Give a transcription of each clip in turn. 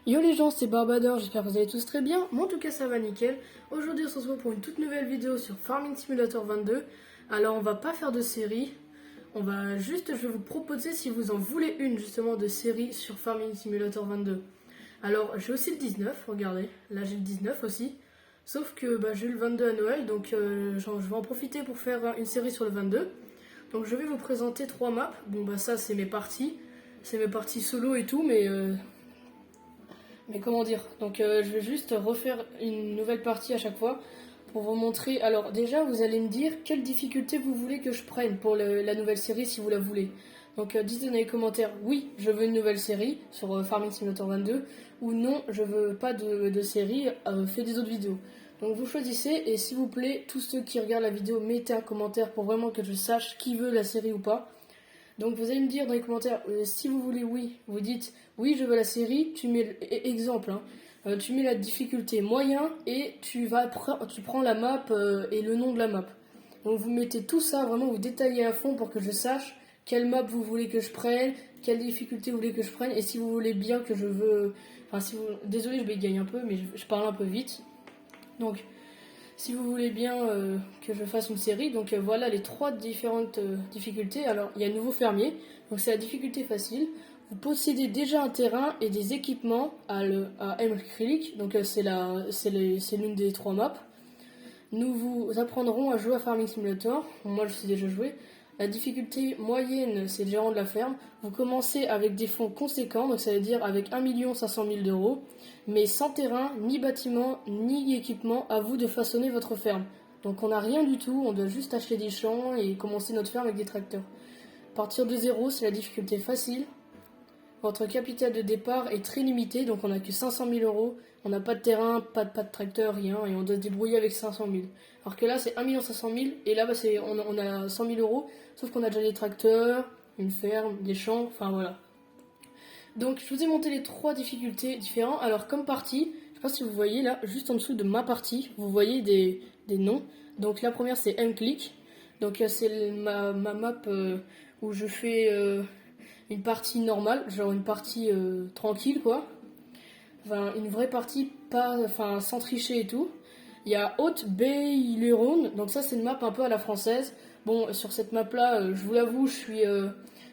Yo les gens, c'est Barbador, j'espère que vous allez tous très bien. Moi en tout cas ça va nickel. Aujourd'hui on se retrouve pour une toute nouvelle vidéo sur Farming Simulator 22. Alors on va pas faire de série, je vais vous proposer si vous en voulez une justement de série sur Farming Simulator 22. Alors j'ai aussi le 19, regardez, là j'ai le 19 aussi. Sauf que j'ai eu le 22 à Noël, donc je vais en profiter pour faire une série sur le 22. Donc je vais vous présenter 3 maps. Ça c'est mes parties solo et tout, mais comment dire? Donc je vais juste refaire une nouvelle partie à chaque fois pour vous montrer. Alors déjà, vous allez me dire quelle difficulté vous voulez que je prenne pour la nouvelle série si vous la voulez. Donc dites dans les commentaires, oui, je veux une nouvelle série sur Farming Simulator 22, ou non, je veux pas de série, fais des autres vidéos. Donc vous choisissez, et s'il vous plaît, tous ceux qui regardent la vidéo, mettez un commentaire pour vraiment que je sache qui veut la série ou pas. Donc vous allez me dire dans les commentaires, si vous voulez oui, vous dites oui je veux la série, tu mets exemple, hein, tu mets la difficulté moyen et tu prends la map et le nom de la map. Donc vous mettez tout ça, vraiment vous détaillez à fond pour que je sache quelle map vous voulez que je prenne, quelle difficulté vous voulez que je prenne, et si vous voulez bien que je veux... Enfin si vous... Désolé je bégaye un peu, mais je parle un peu vite. Donc si vous voulez bien que je fasse une série, donc voilà les 3 différentes difficultés. Alors il y a nouveau fermier, donc c'est la difficulté facile. Vous possédez déjà un terrain et des équipements à Elm Creek, donc c'est l'une des 3 maps. Nous vous apprendrons à jouer à Farming Simulator. Moi je sais déjà jouer. La difficulté moyenne, c'est le gérant de la ferme. Vous commencez avec des fonds conséquents, donc ça veut dire avec 1 500 000 d'euros, mais sans terrain, ni bâtiment, ni équipement, à vous de façonner votre ferme. Donc on n'a rien du tout, on doit juste acheter des champs et commencer notre ferme avec des tracteurs. Partir de zéro, c'est la difficulté facile. Votre capital de départ est très limité, donc on n'a que 500 000 euros. On n'a pas de terrain, pas de tracteur, rien, et on doit se débrouiller avec 500 000. Alors que là, c'est 1 500 000, et là, on a 100 000 euros, sauf qu'on a déjà des tracteurs, une ferme, des champs, enfin voilà. Donc, je vous ai monté les 3 difficultés différentes. Alors, comme partie, je sais pas si vous voyez là, juste en dessous de ma partie, vous voyez des noms. Donc, la première, c'est M-Click. Donc, c'est ma map où je fais une partie normale, genre une partie tranquille, quoi. Enfin, une vraie partie, sans tricher et tout. Il y a Haute-Baie-les-Rhônes, donc ça c'est une map un peu à la française. Bon, sur cette map là, je vous l'avoue, je suis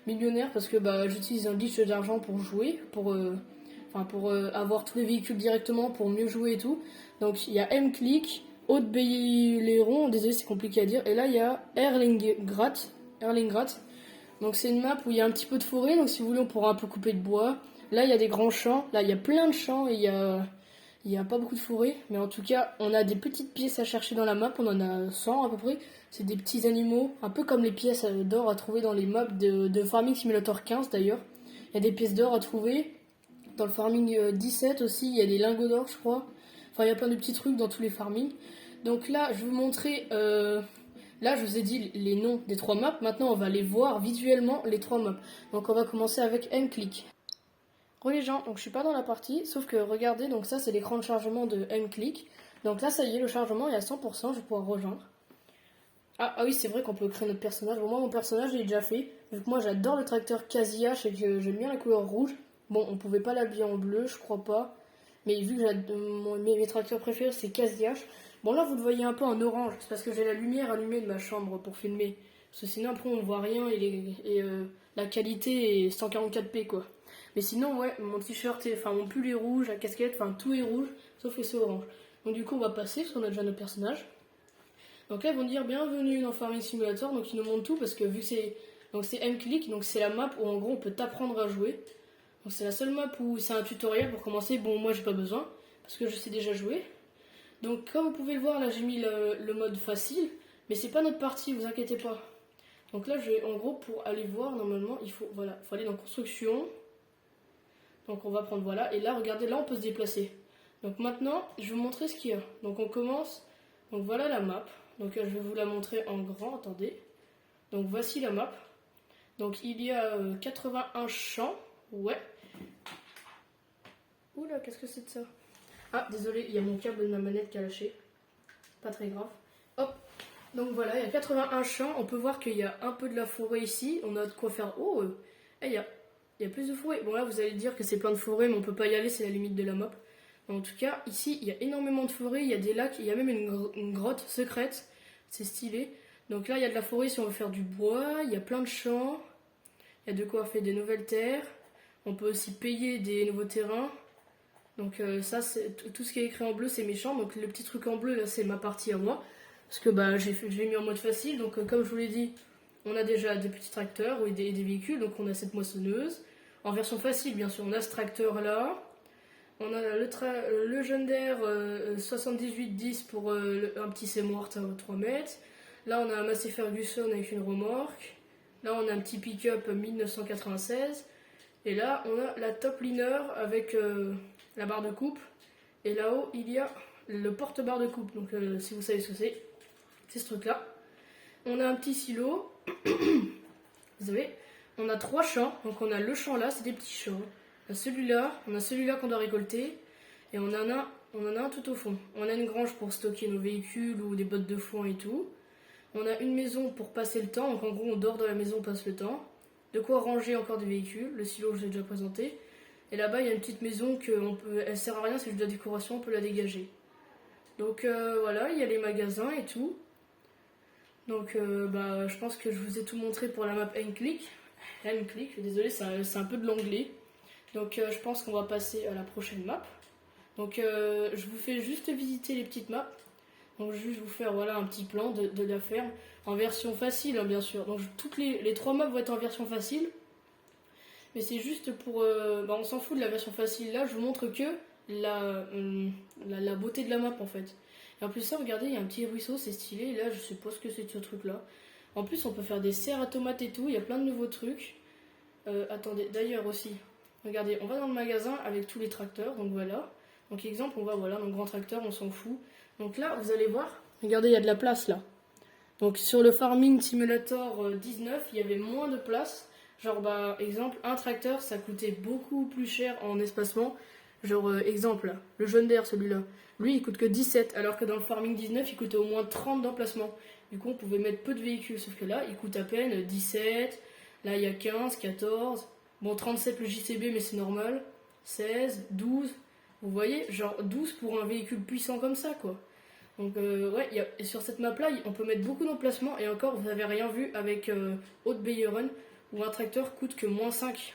millionnaire parce que j'utilise un glitch d'argent pour jouer, pour avoir tous les véhicules directement, pour mieux jouer et tout. Donc il y a M-Click, Haute-Baie-les-Rhônes, désolé c'est compliqué à dire, et là il y a Erlingrat. Donc c'est une map où il y a un petit peu de forêt, donc si vous voulez on pourra un peu couper de bois. Là il y a des grands champs, là il y a plein de champs et il y a pas beaucoup de forêt, mais en tout cas on a des petites pièces à chercher dans la map, on en a 100 à peu près. C'est des petits animaux, un peu comme les pièces d'or à trouver dans les maps de Farming Simulator 15 d'ailleurs. Il y a des pièces d'or à trouver. Dans le Farming 17 aussi, il y a des lingots d'or je crois. Enfin il y a plein de petits trucs dans tous les farmings. Donc là je vais vous montrer... Là, je vous ai dit les noms des 3 maps. Maintenant, on va les voir visuellement, les 3 maps. Donc, on va commencer avec M-Click. Re les gens, donc je suis pas dans la partie, sauf que regardez, donc ça, c'est l'écran de chargement de M-Click. Donc là, ça y est, le chargement est à 100%, je vais pouvoir rejoindre. Ah oui, c'est vrai qu'on peut créer notre personnage. Bon, moi, mon personnage, je l'ai déjà fait. Vu que moi, j'adore le tracteur Casillache et que j'aime bien la couleur rouge. Bon, on pouvait pas l'habiller en bleu, je crois pas. Mais vu que mes tracteurs préférés, c'est Casillache. Bon, là, vous le voyez un peu en orange. C'est parce que j'ai la lumière allumée de ma chambre pour filmer. Parce que sinon, après, on voit rien et la qualité est 144p, quoi. Mais sinon, ouais, mon t-shirt, mon pull est rouge, la casquette, enfin, tout est rouge, sauf que c'est orange. Donc, du coup, on va passer, parce qu'on a déjà notre personnage. Donc là, ils vont dire bienvenue dans Farming Simulator. Donc, ils nous montrent tout, parce que vu que c'est. Donc, c'est M-Click, donc c'est la map où en gros, on peut t'apprendre à jouer. Donc, c'est la seule map où c'est un tutoriel pour commencer. Bon, moi, j'ai pas besoin, parce que je sais déjà jouer. Donc comme vous pouvez le voir, là j'ai mis le mode facile, mais c'est pas notre partie, vous inquiétez pas. Donc là, en gros, pour aller voir, normalement, faut aller dans construction. Donc on va prendre, voilà, et là, regardez, là on peut se déplacer. Donc maintenant, je vais vous montrer ce qu'il y a. Donc on commence, donc voilà la map. Donc je vais vous la montrer en grand, attendez. Donc voici la map. Donc il y a 81 champs, ouais. Oula, qu'est-ce que c'est de ça? Ah, désolé, il y a mon câble de ma manette qui a lâché. Pas très grave. Hop. Donc voilà, il y a 81 champs. On peut voir qu'il y a un peu de la forêt ici. On a de quoi faire. Oh, il y a Il y a plus de forêt. Bon là vous allez dire que c'est plein de forêts mais on peut pas y aller, c'est la limite de la map. En tout cas, ici, il y a énormément de forêts, il y a des lacs, il y a même une grotte secrète. C'est stylé. Donc là, il y a de la forêt si on veut faire du bois, il y a plein de champs, il y a de quoi faire des nouvelles terres. On peut aussi payer des nouveaux terrains. Donc ça, c'est tout ce qui est écrit en bleu, c'est méchant. Donc le petit truc en bleu, là, c'est ma partie à moi. Parce que bah, j'ai mis en mode facile. Donc comme je vous l'ai dit, on a déjà des petits tracteurs ou des véhicules. Donc on a cette moissonneuse. En version facile, bien sûr, on a ce tracteur-là. On a le légendaire 7810 pour un petit Seymour à 3 mètres. Là, on a un Massey Ferguson avec une remorque. Là, on a un petit pick-up 1996. Et là, on a la top liner avec la barre de coupe. Et là-haut, il y a le porte-barre de coupe. Donc, si vous savez ce que c'est ce truc-là. On a un petit silo. Vous savez, on a 3 champs. Donc, on a le champ là, c'est des petits champs. On a celui-là qu'on doit récolter, et on en a un tout au fond. On a une grange pour stocker nos véhicules ou des bottes de foin et tout. On a une maison pour passer le temps, donc en gros on dort dans la maison, on passe le temps. De quoi ranger encore des véhicules, le silo je l'ai déjà présenté. Et là-bas il y a une petite maison elle sert à rien, c'est juste de la décoration, on peut la dégager. Donc voilà, il y a les magasins et tout. Donc je pense que je vous ai tout montré pour la map N-Click. N-Click, désolé, c'est un peu de l'anglais. Donc je pense qu'on va passer à la prochaine map. Donc je vous fais juste visiter les petites maps. Donc je vais vous faire voilà, un petit plan de la ferme en version facile hein, bien sûr. Donc toutes les 3 maps vont être en version facile. Mais c'est juste pour... on s'en fout de la version facile là, je vous montre que la beauté de la map en fait. Et en plus ça, regardez, il y a un petit ruisseau, c'est stylé. Et là je sais pas ce que c'est ce truc là. En plus on peut faire des serres à tomates et tout, il y a plein de nouveaux trucs. Attendez, d'ailleurs aussi... Regardez, on va dans le magasin avec tous les tracteurs, donc voilà. Donc exemple, on va voilà, dans le grand tracteur, on s'en fout. Donc là, vous allez voir, regardez, il y a de la place là. Donc sur le Farming Simulator 19, il y avait moins de place. Genre, exemple, un tracteur, ça coûtait beaucoup plus cher en espacement. Genre, exemple, là, le John Deere, celui-là. Lui, il coûte que 17, alors que dans le Farming 19, il coûtait au moins 30 d'emplacement. Du coup, on pouvait mettre peu de véhicules, sauf que là, il coûte à peine 17. Là, il y a 15, 14... Bon, 37 le JCB, mais c'est normal. 16, 12. Vous voyez, genre 12 pour un véhicule puissant comme ça, quoi. Donc, ouais, et sur cette map-là, on peut mettre beaucoup d'emplacements. Et encore, vous n'avez rien vu avec Haute Bayeren, où un tracteur coûte que moins 5.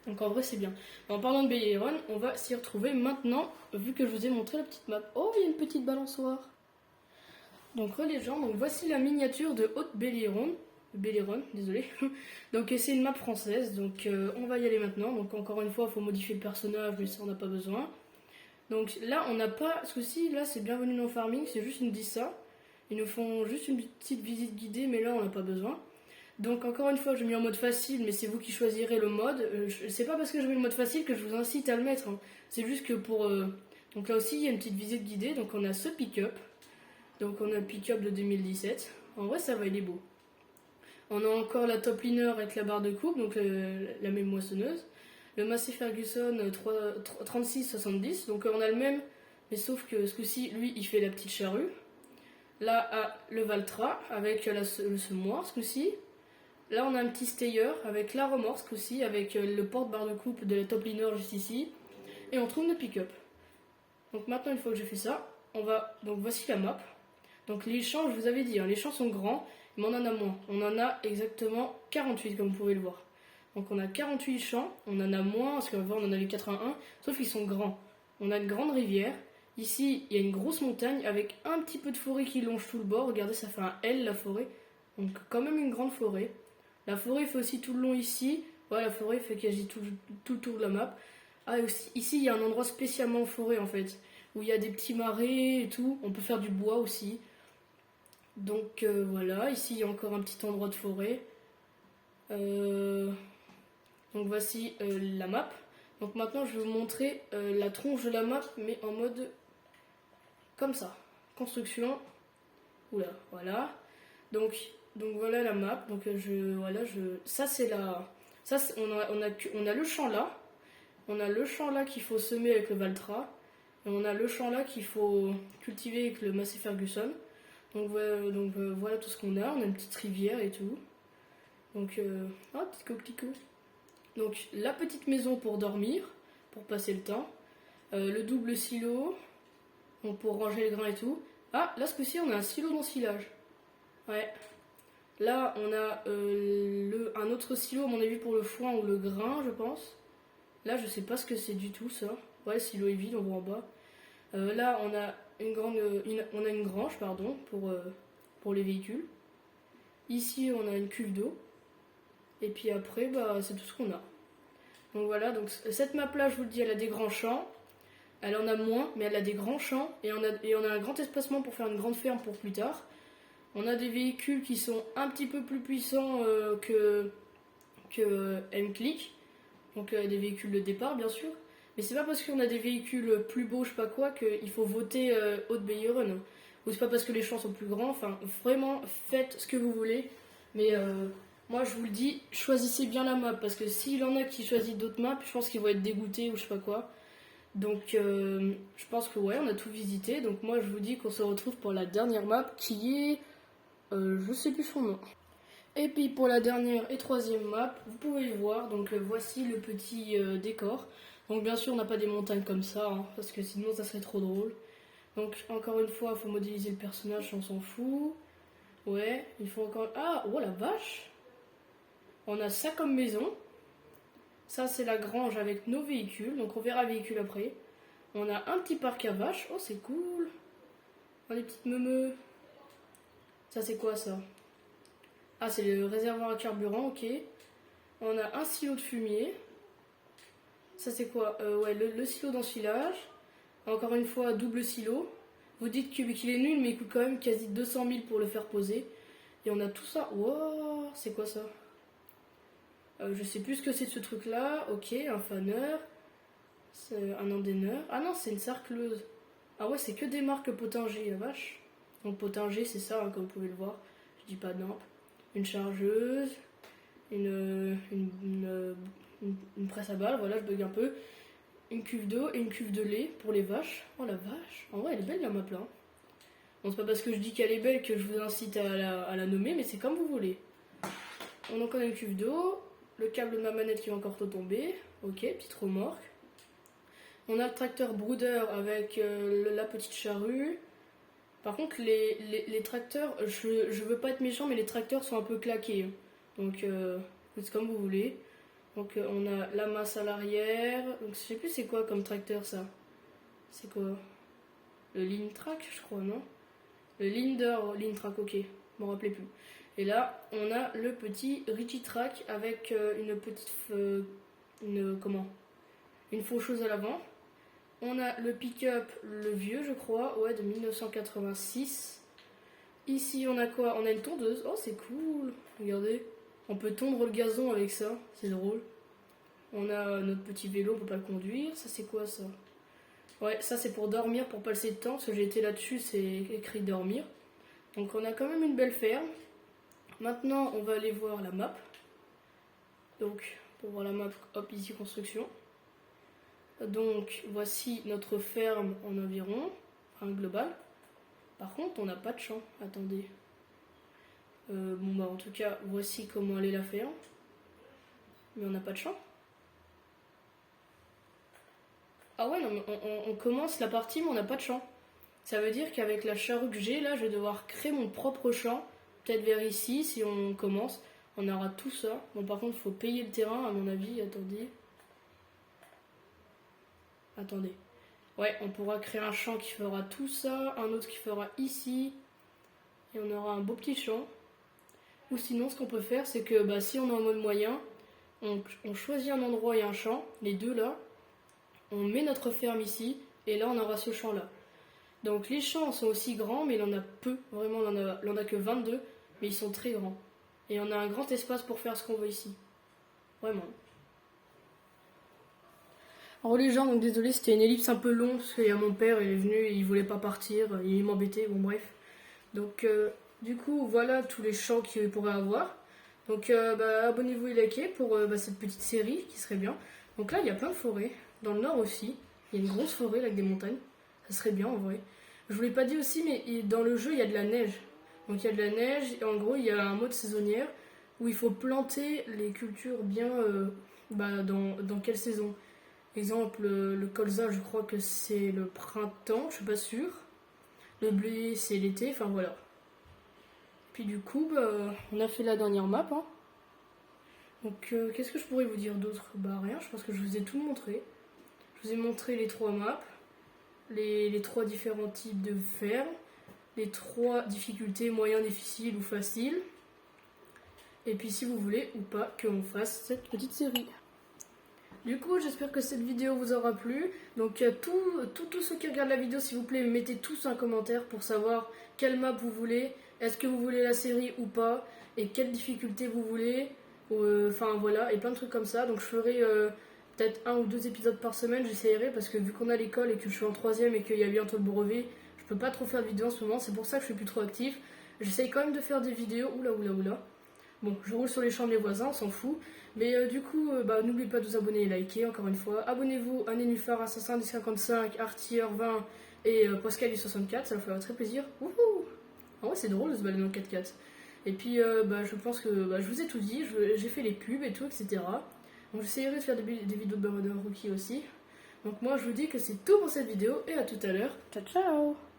Donc, en vrai, c'est bien. En parlant de Bayeren, on va s'y retrouver maintenant, vu que je vous ai montré la petite map. Oh, il y a une petite balançoire. Donc, les gens, donc voici la miniature de Haute Bayeren. Désolé. Donc c'est une map française, donc on va y aller maintenant. Donc encore une fois, il faut modifier le personnage, mais ça on n'a pas besoin. Donc là, on n'a pas, ce coup-ci, là c'est bienvenue dans Farming, c'est juste ils nous disent ça. Ils nous font juste une petite visite guidée, mais là on n'a pas besoin. Donc encore une fois, je mets en mode facile, mais c'est vous qui choisirez le mode. C'est pas parce que je mets le mode facile que je vous incite à le mettre. Hein. C'est juste que pour... Donc là aussi, il y a une petite visite guidée, donc on a ce pick-up. Donc on a le pick-up de 2017. En vrai, ça va, il est beau. On a encore la top liner avec la barre de coupe, donc la même moissonneuse. Le Massey Ferguson 3670, donc on a le même, mais sauf que ce coup-ci, lui, il fait la petite charrue. Là, le Valtra avec le semoir, ce coup-ci. Là, on a un petit stayer avec la remorque, ce coup-ci, avec le porte-barre de coupe de la top liner juste ici. Et on trouve le pick-up. Donc maintenant, une fois que j'ai fait ça, donc voici la map. Donc les champs, je vous avais dit, hein, les champs sont grands, mais on en a moins. On en a exactement 48, comme vous pouvez le voir. Donc on a 48 champs, on en a moins, parce qu'avant on en avait 81, sauf qu'ils sont grands. On a une grande rivière. Ici, il y a une grosse montagne avec un petit peu de forêt qui longe tout le bord. Regardez, ça fait un L, la forêt. Donc quand même une grande forêt. La forêt fait aussi tout le long ici. Ouais, la forêt fait quasi tout le tour de la map. Ah, et aussi, ici, il y a un endroit spécialement forêt, en fait, où il y a des petits marais et tout. On peut faire du bois aussi. Donc voilà, ici il y a encore un petit endroit de forêt. Donc voici la map. Donc maintenant je vais vous montrer la tronche de la map, mais en mode comme ça. Construction. Oula, voilà. Donc voilà la map. Donc ça c'est on a le champ là. On a le champ là qu'il faut semer avec le Valtra. Et on a le champ là qu'il faut cultiver avec le Massey Ferguson. Donc voilà tout ce qu'on a. On a une petite rivière et tout. Donc, petit coquelicot. Donc la petite maison pour dormir, pour passer le temps. Le double silo, donc pour ranger les grains et tout. Ah, là ce coup-ci on a un silo d'ensilage. Ouais. Là on a un autre silo à mon avis pour le foin ou le grain je pense. Là je sais pas ce que c'est du tout ça. Ouais, le silo est vide, on voit en bas. Là on a une grange pardon pour les véhicules. Ici on a une cuve d'eau. Et puis après bah c'est tout ce qu'on a. Donc voilà, donc cette map là je vous le dis elle a des grands champs. Elle en a moins, mais elle a des grands champs et on a un grand espacement pour faire une grande ferme pour plus tard. On a des véhicules qui sont un petit peu plus puissants que M-Click, donc des véhicules de départ bien sûr. Mais c'est pas parce qu'on a des véhicules plus beaux, je sais pas quoi, qu'il faut voter Haute Bayeren. Ou c'est pas parce que les champs sont plus grands, enfin vraiment faites ce que vous voulez. Mais moi je vous le dis, choisissez bien la map parce que s'il y en a qui choisissent d'autres maps, je pense qu'ils vont être dégoûtés ou je sais pas quoi. Donc je pense que ouais, on a tout visité. Donc moi je vous dis qu'on se retrouve pour la dernière map qui est... je sais plus son nom. Et puis pour la dernière et troisième map, vous pouvez le voir. Donc voici le petit décor. Donc bien sûr on n'a pas des montagnes comme ça, hein, parce que sinon ça serait trop drôle. Donc encore une fois, il faut modéliser le personnage, on s'en fout. Ouais, il faut encore... Ah, oh la vache. On a ça comme maison. Ça, c'est la grange avec nos véhicules. Donc, on verra les véhicules après. On a un petit parc à vaches. Oh, c'est cool. On a des petites meumeux. Ça, c'est quoi, ça? Ah, c'est le réservoir à carburant, ok. On a un silo de fumier. Ça, c'est quoi? Ouais, le silo d'ensilage. Encore une fois, double silo. Vous dites qu'il est nul, mais il coûte quand même quasi 200 000 pour le faire poser. Et on a tout ça. Wow, c'est quoi ça? Je sais plus ce que c'est de ce truc là. Ok, un faneur. C'est un endaineur. Ah non, c'est une sarcleuse. Ah ouais, c'est que des marques Pottinger, la vache. Donc Pottinger, c'est ça, hein, comme vous pouvez le voir. Je dis pas de non. Une chargeuse. Une presse à balles, voilà, je bug un peu. Une cuve d'eau et une cuve de lait pour les vaches. Oh la vache. En vrai, elle est belle la map là. Bon, c'est pas parce que je dis qu'elle est belle que je vous incite à la nommer, mais c'est comme vous voulez. Donc on a une cuve d'eau. Le câble de ma manette qui va encore tomber. Ok, petite remorque. On a le tracteur broodeur avec la petite charrue. Par contre, les tracteurs, je veux pas être méchant, mais les tracteurs sont un peu claqués. Donc, c'est comme vous voulez. Donc, on a la masse à l'arrière. Donc, je sais plus c'est quoi comme tracteur ça. C'est quoi? Le Lintrac, je crois, non? Le Lintrac, ok. Je m'en rappelais plus. Et là, on a le petit Rigitrack avec une petite. Une faucheuse à l'avant. On a le pick-up, le vieux, je crois, ouais, de 1986. Ici, on a quoi? On a une tondeuse. Oh, c'est cool. Regardez. On peut tondre le gazon avec ça. C'est drôle. On a notre petit vélo, on peut pas le conduire. Ça, c'est quoi, ça? Ouais, ça, c'est pour dormir, pour passer le temps. Parce que j'ai été là-dessus, c'est écrit dormir. Donc, on a quand même une belle ferme. Maintenant, on va aller voir la map. Donc, pour voir la map, hop, ici, construction. Donc voici notre ferme en environ, enfin global. Par contre, on n'a pas de champ. Attendez. Bon bah en tout cas, voici comment elle est la ferme. Mais on n'a pas de champ. Ah ouais, non, mais on commence la partie, mais on n'a pas de champ. Ça veut dire qu'avec la charrue que j'ai là, je vais devoir créer mon propre champ. Peut-être vers ici, si on commence. On aura tout ça. Bon, par contre, il faut payer le terrain, à mon avis. Attendez. Ouais, on pourra créer un champ qui fera tout ça, un autre qui fera ici, et on aura un beau petit champ. Ou sinon, ce qu'on peut faire, c'est que bah, si on est en mode moyen, on choisit un endroit et un champ, les deux là, on met notre ferme ici, et là on aura ce champ là. Donc les champs sont aussi grands, mais il en a peu, vraiment il en a que 22, mais ils sont très grands. Et on a un grand espace pour faire ce qu'on veut ici. Vraiment. Alors les gens, donc désolé, c'était une ellipse un peu longue parce qu'il y a mon père, il est venu, il voulait pas partir, il m'embêtait, bon bref. Donc du coup, voilà tous les champs qu'il pourrait avoir. Donc bah, abonnez-vous et likez pour cette petite série qui serait bien. Donc là, il y a plein de forêts, dans le nord aussi. Il y a une grosse forêt là, avec des montagnes. Ça serait bien en vrai. Je vous l'ai pas dit aussi, mais dans le jeu, il y a de la neige. Donc il y a de la neige, et en gros, il y a un mode saisonnière où il faut planter les cultures bien dans quelle saison. Exemple, le colza, je crois que c'est le printemps, je suis pas sûre. Le blé, c'est l'été, enfin voilà. Puis du coup, on a fait la dernière map. Hein. Donc, qu'est-ce que je pourrais vous dire d'autre? Rien, je pense que je vous ai tout montré. Je vous ai montré les 3 maps, les 3 différents types de fermes, les 3 difficultés, moyen, difficile ou facile. Et puis si vous voulez ou pas qu'on fasse cette petite série. Du coup, j'espère que cette vidéo vous aura plu. Donc, tous ceux qui regardent la vidéo, s'il vous plaît, mettez tous un commentaire pour savoir quelle map vous voulez. Est-ce que vous voulez la série ou pas? Et quelle difficulté vous voulez? Enfin, voilà, et plein de trucs comme ça. Donc, je ferai peut-être 1 ou 2 épisodes par semaine. J'essayerai parce que vu qu'on a l'école et que je suis en 3ème et qu'il y a bientôt le brevet, je peux pas trop faire de vidéos en ce moment. C'est pour ça que je suis plus trop actif. J'essaye quand même de faire des vidéos. Oula. Bon, je roule sur les champs de mes voisins, on s'en fout. Mais du coup, n'oubliez pas de vous abonner et liker, encore une fois. Abonnez-vous à Nénuphar, Assassin du 55, Artier 20 et Pascal du 64, ça me fera très plaisir. Wouhou! En vrai, c'est drôle de se balader en 4x4. Et puis, je pense que je vous ai tout dit, j'ai fait les pubs et tout, etc. Donc, j'essaierai de faire des vidéos de Baron Rookie aussi. Donc, moi, je vous dis que c'est tout pour cette vidéo et à tout à l'heure. Ciao, ciao!